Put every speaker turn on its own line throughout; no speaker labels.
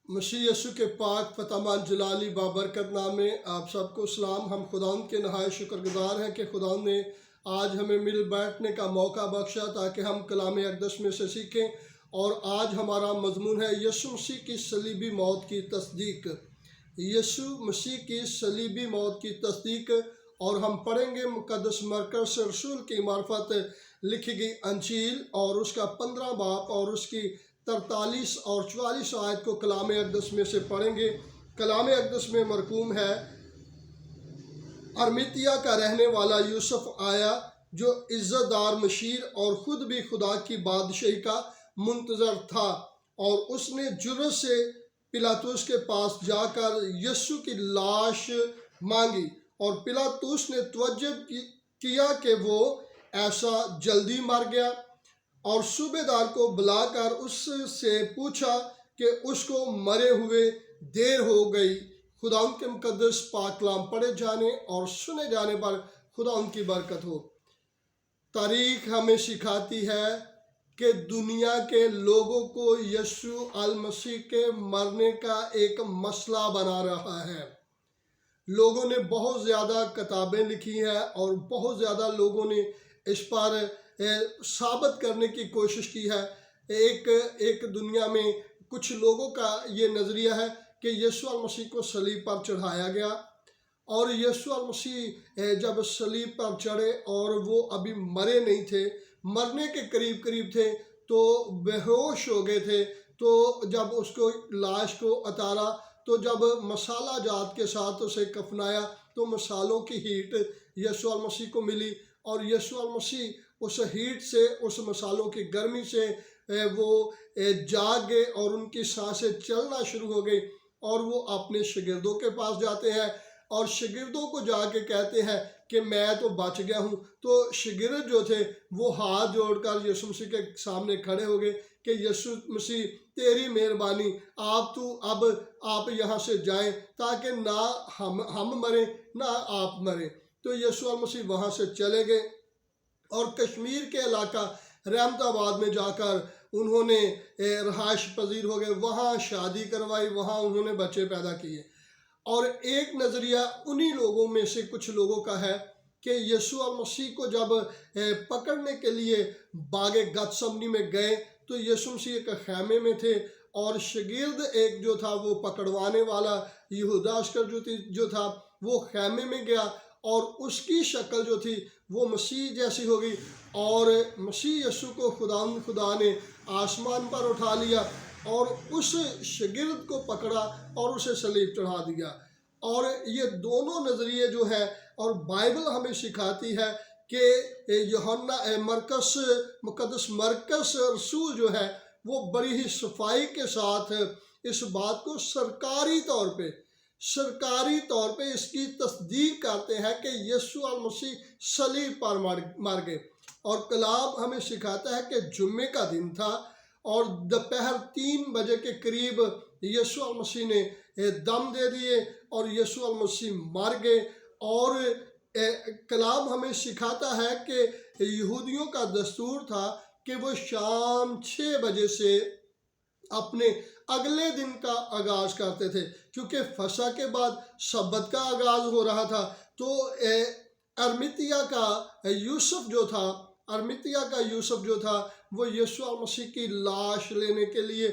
मसीह यीशु के पाक फतमान जलाली बाबरकत नाम में आप सबको सलाम। हम खुदावंद के नहायत शुक्रगुजार हैं कि खुदावंद ने आज हमें मिल बैठने का मौका बख्शा ताकि हम कलाम अक़दस में से सीखें। और आज हमारा मजमून है यीशु मसीह की सलीबी मौत की तस्दीक। यीशु मसीह की सलीबी मौत की तस्दीक। और हम पढ़ेंगे मुक़द्दस मरकज़ रसूल की मार्फत लिखी गई अंजील और उसका 15 बाब और उसकी 43 और 44 आयत को कलाम अक़दस में से पढ़ेंगे। कलाम अक़दस में मरकूम है, अरमितिया का रहने वाला यूसुफ आया जो इज़्ज़तदार मशीर और ख़ुद भी खुदा की बादशाही का मुंतज़र था, और उसने जुर्रत से पिलातुस के पास जाकर यीशु की लाश मांगी। और पिलातुस ने तवज्जुब किया कि वो ऐसा जल्दी मर गया, और सूबेदार को बुलाकर उससे पूछा कि उसको मरे हुए देर हो गई। खुदा के मुक़द्दस पाक कलाम पढ़े जाने और सुने जाने पर खुदा उनकी बरकत हो। तारीख़ हमें सिखाती है कि दुनिया के लोगों को यीशु अल मसीह के मरने का एक मसला बना रहा है। लोगों ने बहुत ज़्यादा किताबें लिखी हैं और बहुत ज़्यादा लोगों ने इस पर साबित करने की कोशिश की है। एक दुनिया में कुछ लोगों का ये नज़रिया है कि यीशु अल मसीह को सलीब पर चढ़ाया गया, और यीशु अल मसीह जब सलीब पर चढ़े और वो अभी मरे नहीं थे, मरने के करीब करीब थे, तो बेहोश हो गए थे। तो जब उसको लाश को उतारा, तो जब मसाला जात के साथ उसे कफनाया, तो मसालों की हीट यीशु अल मसीह को मिली, और यीशु अल मसीह उस हीट से, उस मसालों की गर्मी से वो जाग गए और उनकी सांसें चलना शुरू हो गई। और वो अपने शागिर्दों के पास जाते हैं और शागिर्दों को जाके कहते हैं कि मैं तो बच गया हूँ। तो शागिर्द जो थे वो हाथ जोड़कर यीशु मसीह के सामने खड़े हो गए कि यीशु मसीह तेरी मेहरबानी, आप यहाँ से जाएं ताकि ना हम मरें ना आप मरें। तो यीशु मसीह वहाँ से चले गए और कश्मीर के इलाका रहमताबाद में जाकर उन्होंने रहायश पजीर हो गए, वहाँ शादी करवाई, वहाँ उन्होंने बच्चे पैदा किए। और एक नज़रिया उन्हीं लोगों में से कुछ लोगों का है कि यीशु मसीह को जब पकड़ने के लिए बागे गतसमनी में गए, तो यीशु मसीह एक खैमे में थे, और शागिर्द एक जो था वो पकड़वाने वाला यहूदा अस्करियोती जो था वो खैमे में गया, और उसकी शक्ल जो थी वो मसीह जैसी हो गई, और मसीह यीशु को खुदा ने आसमान पर उठा लिया और उस शागिर्द को पकड़ा और उसे सलीब चढ़ा दिया। और ये दोनों नज़रिए जो है, और बाइबल हमें सिखाती है कि यूहन्ना मुक़द्दस मरकज़ रसूल जो है वो बड़ी ही सफाई के साथ इस बात को सरकारी तौर पे इसकी तस्दीक करते हैं कि यीशु अल मसीह सलीब पर मर गए। और कलाम हमें सिखाता है कि जुम्मे का दिन था और दोपहर 3 बजे के करीब यीशु अल मसीह ने दम दे दिए और यीशु अल मसीह मर गए। और कलाम हमें सिखाता है कि यहूदियों का दस्तूर था कि वो शाम 6 बजे से अपने अगले दिन का आगाज़ करते थे, क्योंकि फसह के बाद सब्बत का आगाज़ हो रहा था। तो अरमितिया का यूसुफ जो था वो यीशु मसीह की लाश लेने के लिए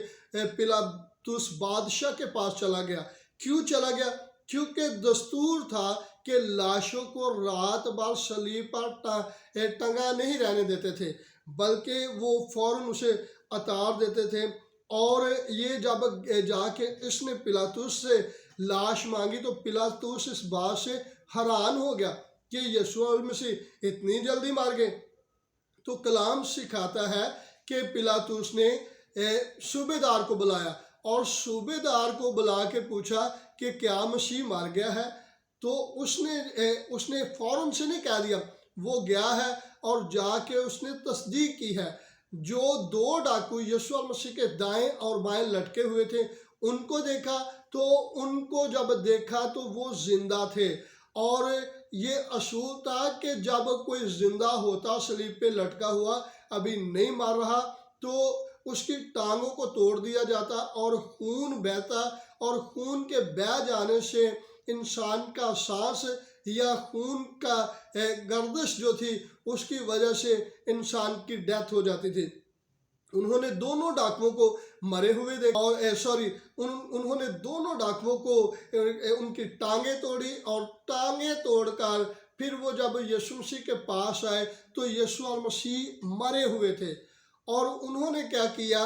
पिलातुस बादशाह के पास चला गया। क्यों चला गया? क्योंकि दस्तूर था कि लाशों को रात भर सलीब पर टंगा नहीं रहने देते थे, बल्कि वो फौरन उसे उतार देते थे। और ये जब जाके इसने पिलातुस से लाश मांगी, तो पिलातुस इस बात से हैरान हो गया कि यीशु मसीह इतनी जल्दी मर गए। तो कलाम सिखाता है कि पिलातुस ने सूबेदार को बुलाया और सूबेदार को बुला के पूछा कि क्या मसीह मर गया है। तो उसने फौरन से नहीं कह दिया, वो गया है और जाके उसने तस्दीक की है। जो 2 डाकू यीशु मसीह के दाएं और बाएं लटके हुए थे उनको देखा, तो उनको जब देखा तो वो जिंदा थे। और ये असूल था कि जब कोई जिंदा होता सलीब पे लटका हुआ अभी नहीं मर रहा, तो اس کی ٹانگوں کو توڑ دیا جاتا اور خون بہتا، اور خون کے بہہ جانے سے انسان کا سانس یا خون کا گردش جو تھی اس کی وجہ سے انسان کی ڈیتھ ہو جاتی تھی۔ انہوں نے دونوں ڈاکوؤں کو مرے ہوئے دیکھا، اور انہوں نے دونوں ڈاکوؤں کو ان کی ٹانگیں توڑی، اور ٹانگیں توڑ کر پھر وہ جب یسوع مسیح کے پاس آئے تو یسوع مسیح مرے ہوئے تھے۔ اور انہوں نے کیا کیا،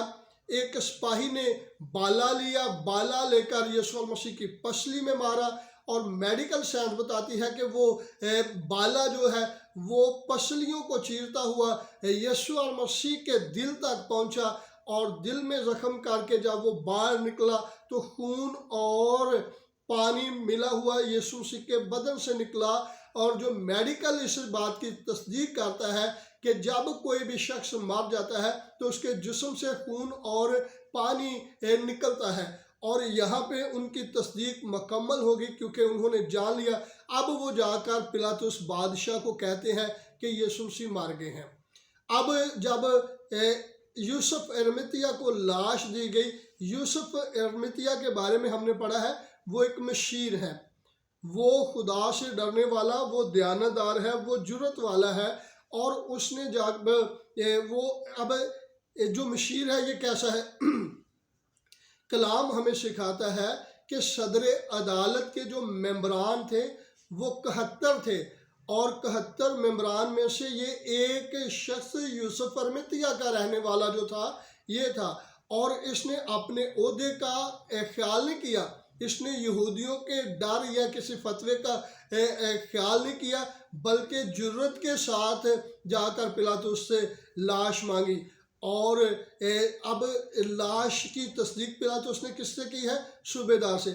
ایک سپاہی نے بالا لیا، بالا لے کر یسوع مسیح کی پسلی میں مارا، اور میڈیکل سائنس بتاتی ہے کہ وہ بالا جو ہے وہ پسلیوں کو چیرتا ہوا یسوع مسیح کے دل تک پہنچا، اور دل میں زخم کر کے جب وہ باہر نکلا تو خون اور پانی ملا ہوا یسوع مسیح کے بدن سے نکلا۔ اور جو میڈیکل اس بات کی تصدیق کرتا ہے کہ جب کوئی بھی شخص مر جاتا ہے تو اس کے جسم سے خون اور پانی نکلتا ہے، اور یہاں پہ ان کی تصدیق مکمل ہوگی کیونکہ انہوں نے جان لیا۔ اب وہ جا کر پلاطس بادشاہ کو کہتے ہیں کہ یسوع مسیح مار گئے ہیں۔ اب جب یوسف ارمیتیہ کو لاش دی گئی، یوسف ارمیتیہ کے بارے میں ہم نے پڑھا ہے، وہ ایک مشیر ہے، وہ خدا سے ڈرنے والا، وہ دیانتدار ہے، وہ جرت والا ہے، اور اس نے اب جو مشیر ہے یہ کیسا ہے؟ کلام ہمیں سکھاتا ہے کہ صدر عدالت کے جو ممبران تھے وہ 71 تھے، اور 71 ممبران میں سے یہ ایک شخص یوسف ارمیتیہ کا رہنے والا جو تھا یہ تھا، اور اس نے اپنے عہدے کا خیال نہیں کیا، اس نے یہودیوں کے ڈر یا کسی فتوے کا خیال نہیں کیا، بلکہ جرت کے ساتھ جا کر پلاطس سے لاش مانگی۔ اور اب لاش کی تصدیق پلاطس نے کس سے کی ہے؟ صوبیدار سے۔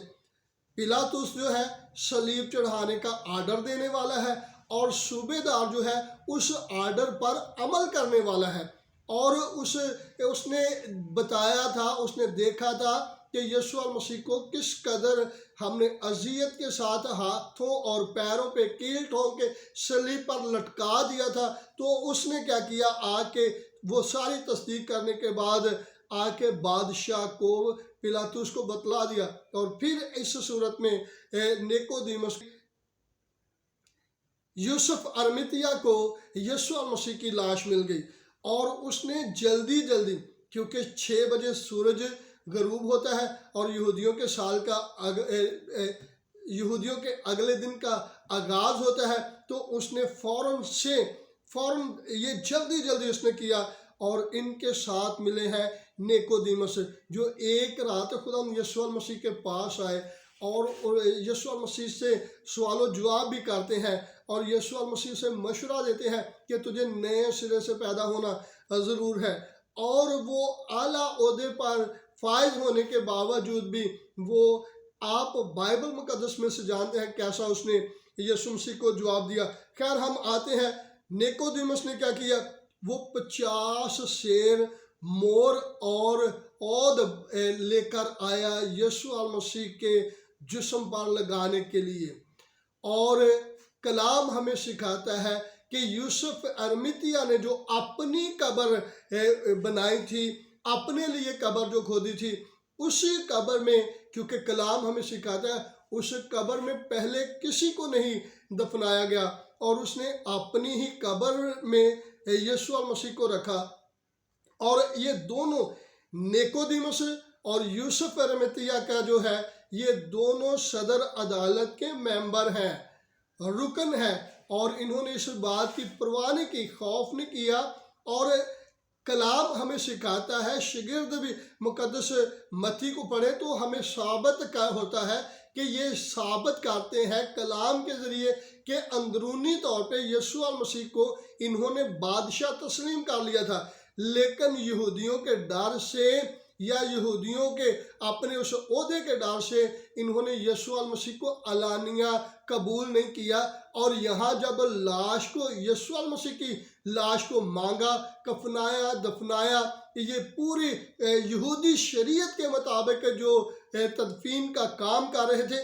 پلاطس جو ہے صلیب چڑھانے کا آرڈر دینے والا ہے، اور صوبیدار جو ہے اس آرڈر پر عمل کرنے والا ہے، اور اس نے بتایا تھا، اس نے دیکھا تھا کہ یسوع مسیح کو کس قدر ہم نے اذیت کے ساتھ ہاتھوں اور پیروں پہ کیل ٹھونک کے صلیب پر لٹکا دیا تھا، تو اس نے کیا کیا، آ کے وہ ساری تصدیق کرنے کے بعد آ کے بادشاہ کو پلاطس کو بتلا دیا۔ اور پھر اس صورت میں نیکودیمس یوسف ارمیتیہ کو یسوع مسیح کی لاش مل گئی، اور اس نے جلدی کیونکہ 6 بجے سورج غروب ہوتا ہے اور یہودیوں کے سال کا یہودیوں کے اگلے دن کا آغاز ہوتا ہے، تو اس نے فوراً یہ جلدی اس نے کیا، اور ان کے ساتھ ملے ہیں نیکودیمس جو ایک رات خدا یسوع مسیح کے پاس آئے، اور یسوع مسیح سے سوال و جواب بھی کرتے ہیں، اور یسوع مسیح سے مشورہ دیتے ہیں کہ تجھے نئے سرے سے پیدا ہونا ضرور ہے۔ اور وہ اعلیٰ عہدے پر فائز ہونے کے باوجود بھی آپ بائبل مقدس میں سے جانتے ہیں کیسا اس نے یسوع مسیح کو جواب دیا۔ خیر ہم آتے ہیں، نیکودیمس نے کیا کیا، وہ 50 سیر مور اور عود لے کر آیا یسوع مسیح کے جسم پر لگانے کے لیے۔ اور کلام ہمیں سکھاتا ہے کہ یوسف ارمیتیہ نے جو اپنی قبر بنائی تھی، اپنے لیے قبر جو کھودی تھی، اسی قبر میں، کیونکہ کلام ہمیں سکھاتا ہے اس قبر میں پہلے کسی کو نہیں دفنایا گیا، اور اس نے اپنی ہی قبر میں یسوع مسیح کو رکھا۔ اور یہ دونوں نیکودیمس اور یوسف ارمیتیہ کا جو ہے یہ دونوں صدر عدالت کے ممبر ہیں، رکن ہیں، اور انہوں نے اس بات کی پرواہ نہیں کی، خوف نہیں کیا۔ اور کلام ہمیں سکھاتا ہے، شاگرد بھی مقدس متی کو پڑھے تو ہمیں ثابت ہوتا ہے کہ یہ ثابت کرتے ہیں کلام کے ذریعے کہ اندرونی طور پہ یسوع مسیح کو انہوں نے بادشاہ تسلیم کر لیا تھا، لیکن یہودیوں کے ڈر سے یا یہودیوں کے اپنے اس عہدے کے ڈر سے انہوں نے یسوع مسیح کو علانیہ قبول نہیں کیا۔ اور یہاں جب لاش کو، یسوع مسیح کی لاش کو مانگا، کفنایا، دفنایا، یہ پوری یہودی شریعت کے مطابق جو تدفین کا کام کر رہے تھے،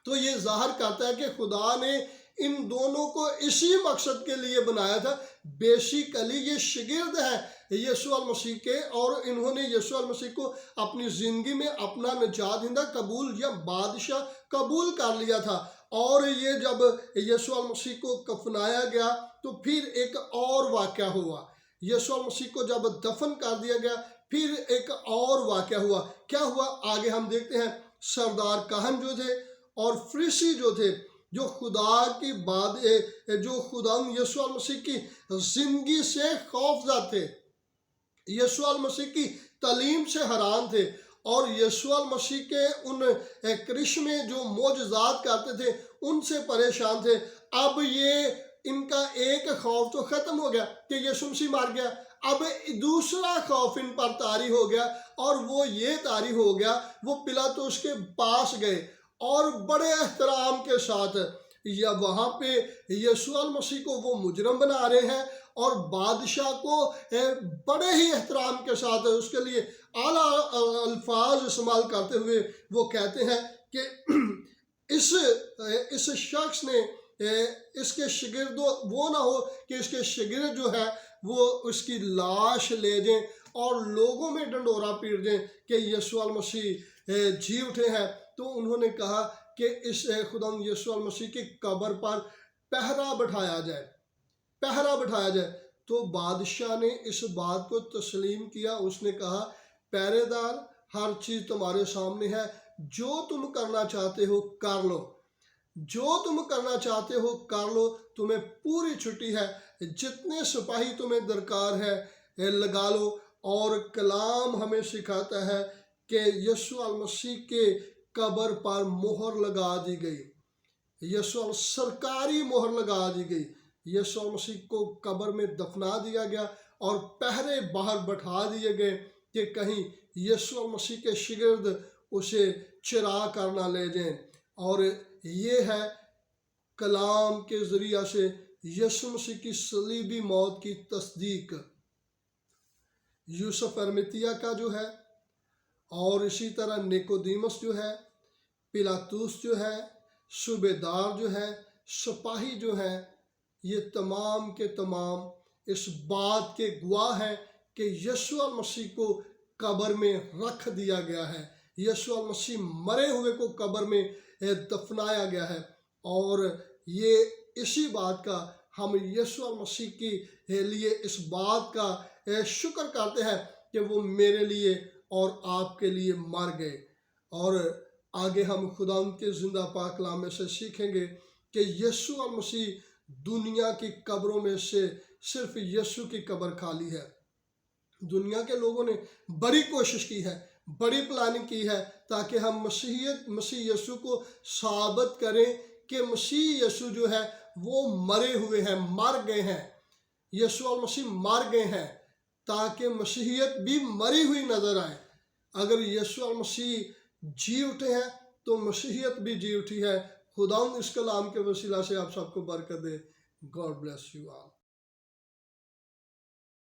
تو یہ ظاہر کرتا ہے کہ خدا نے इन दोनों को इसी मकसद के लिए बनाया था। बेसिकली ये शागिर्द हैं यीशु अल मसीह के, और इन्होंने यीशु अल मसीह को अपनी ज़िंदगी में अपना निजात दहिंदा कबूल या बादशाह कबूल कर लिया था। और ये जब यीशु अल मसीह को कफनाया गया तो फिर एक और वाक़या हुआ। यीशु अल मसीह को जब दफन कर दिया गया फिर एक और वाक़या हुआ। क्या हुआ आगे हम देखते हैं। सरदार काहन जो थे और फरीसी जो थे, जो खुदा की बात जो खुदा यीशु अल मसीह की ज़िंदगी से खौफज़दा थे, यीशु अल मसीह की तालीम से हैरान थे, और यीशु अल मसीह के उन करिश्मे जो मोजज़ात करते थे उनसे परेशान थे। अब ये इनका एक खौफ तो ख़त्म हो गया कि यीशु मसीह मर गया, अब दूसरा खौफ इन पर तारी हो गया, और वो ये तारी हो गया, वो पिलातुस के पास गए और बड़े एहतराम के साथ या वहाँ पे यीशु अल मसीह को वो मुजरम बना रहे हैं, और बादशाह को बड़े ही एहतराम के साथ उसके लिए आला अल्फाज इस्तेमाल करते हुए वो कहते हैं कि इस शख्स ने इसके शागिर्दों वो ना हो कि इसके शागिर्द जो है वो उसकी लाश ले जाएं और लोगों में डंडोरा पीट दें कि यीशु अल मसीह जी उठे हैं। तो उन्होंने कहा कि इस खुदा यीशु अल मसीह की कब्र पर पहरा बिठाया जाए। तो बादशाह ने इस बात को तस्लीम किया। उसने कहा, पहरेदार, हर चीज़ तुम्हारे सामने है, जो तुम करना चाहते हो कर लो, तुम्हें पूरी छुट्टी है, जितने सिपाही तुम्हें दरकार है लगा लो। और कलाम हमें सिखाता है कि यीशु अल मसीह के कब्र पर मोहर लगा दी गई, सरकारी मोहर लगा दी गई। यीशु अल मसीह को कब्र में दफना दिया गया और पहरे बाहर बैठा दिए गए कि कहीं यीशु अल मसीह के शागिर्द उसे चुरा कर ना ले जाएं। और ये है कलाम के ज़रिया से यीशु मसीह की सलीबी मौत की तस्दीक। यूसुफ अरमतिया का जो है, और इसी तरह निकोदेमुस जो है, पिलातुस जो है, सूबेदार जो है, सिपाही जो है, ये तमाम के तमाम इस बात के गवाह हैं कि यीशु अल मसीह को कब्र में रख दिया गया है। यीशु अल मसीह मरे हुए को कब्र में दफनाया गया है। और ये इसी बात का हम यीशु अल मसीह के लिए इस बात का शुक्र करते हैं कि वो मेरे लिए और आपके लिए मर गए। और आगे हम खुदा के ज़िंदा पाक कलाम में से सीखेंगे कि यीशु अल मसीह दुनिया की कब्रों में से सिर्फ यीशु की कब्र खाली है। दुनिया के लोगों ने बड़ी कोशिश की है, बड़ी प्लानिंग की है ताकि हम मसीह यीशु को साबित करें कि मसीह यीशु जो है वो मरे हुए हैं, मर गए हैं। यीशु अल मसीह मर गए हैं ताकि मसीहियत भी मरी हुई नज़र आए। अगर यीशु अल मसीह जी उठे हैं तो मसीहियत भी जी उठी है। खुदा इस कलाम के वसीला से आप सबको बरकत दे। God bless you all.